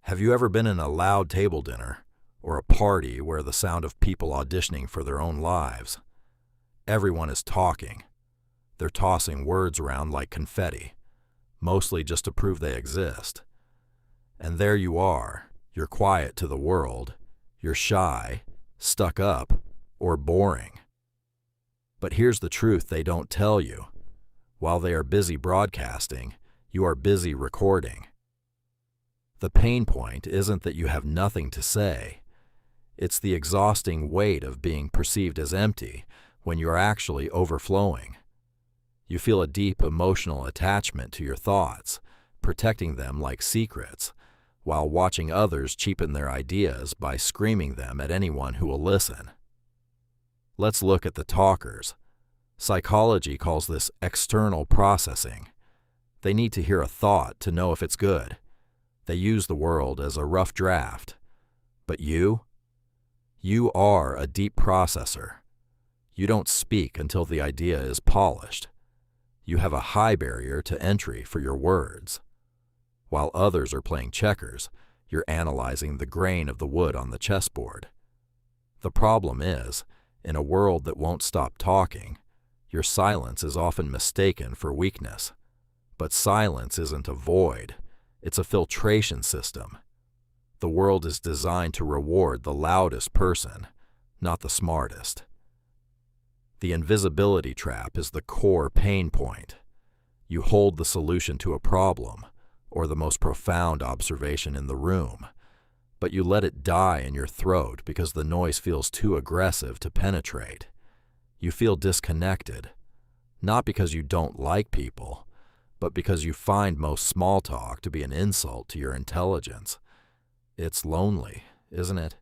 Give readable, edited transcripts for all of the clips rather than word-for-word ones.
Have you ever been in a loud table dinner or a party where the sound of people auditioning for their own lives? Everyone is talking. They're tossing words around like confetti, mostly just to prove they exist. And there you are, you're quiet to the world, you're shy, stuck up, or boring. But here's the truth they don't tell you. While they are busy broadcasting, you are busy recording. The pain point isn't that you have nothing to say. It's the exhausting weight of being perceived as empty when you're actually overflowing. You feel a deep emotional attachment to your thoughts, protecting them like secrets, while watching others cheapen their ideas by screaming them at anyone who will listen. Let's look at the talkers. Psychology calls this external processing. They need to hear a thought to know if it's good. They use the world as a rough draft. But you are a deep processor. You don't speak until the idea is polished. You have a high barrier to entry for your words. While others are playing checkers, you're analyzing the grain of the wood on the chessboard. The problem is, in a world that won't stop talking, your silence is often mistaken for weakness. But silence isn't a void. It's a filtration system. The world is designed to reward the loudest person, not the smartest. The invisibility trap is the core pain point. You hold the solution to a problem, or the most profound observation in the room, but you let it die in your throat because the noise feels too aggressive to penetrate. You feel disconnected, not because you don't like people, but because you find most small talk to be an insult to your intelligence. It's lonely, isn't it?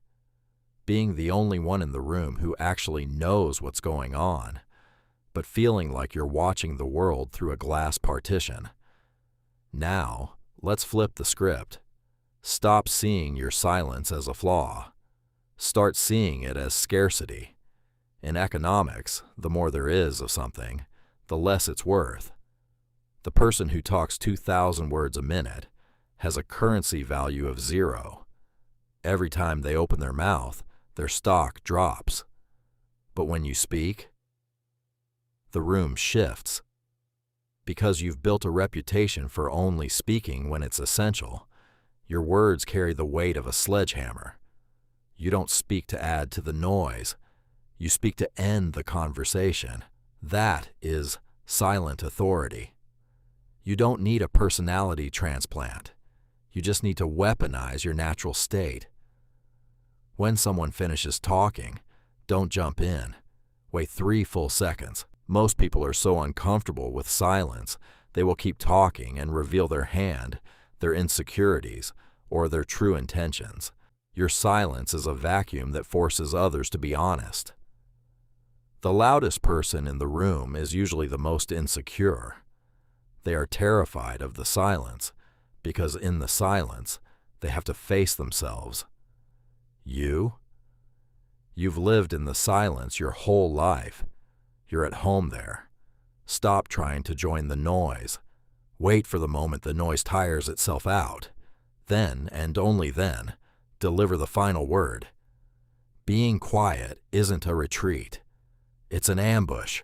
Being the only one in the room who actually knows what's going on, but feeling like you're watching the world through a glass partition. Now, let's flip the script. Stop seeing your silence as a flaw. Start seeing it as scarcity. In economics, the more there is of something, the less it's worth. The person who talks 2,000 words a minute has a currency value of 0. Every time they open their mouth, their stock drops. But when you speak, the room shifts. Because you've built a reputation for only speaking when it's essential, your words carry the weight of a sledgehammer. You don't speak to add to the noise. You speak to end the conversation. That is silent authority. You don't need a personality transplant. You just need to weaponize your natural state. When someone finishes talking, don't jump in. Wait 3 full seconds. Most people are so uncomfortable with silence, they will keep talking and reveal their hand, their insecurities, or their true intentions. Your silence is a vacuum that forces others to be honest. The loudest person in the room is usually the most insecure. They are terrified of the silence, because in the silence, they have to face themselves. You've lived in the silence your whole life. You're at home there. Stop trying to join the noise. Wait for the moment the noise tires itself out. Then, and only then, deliver the final word. Being quiet isn't a retreat. It's an ambush.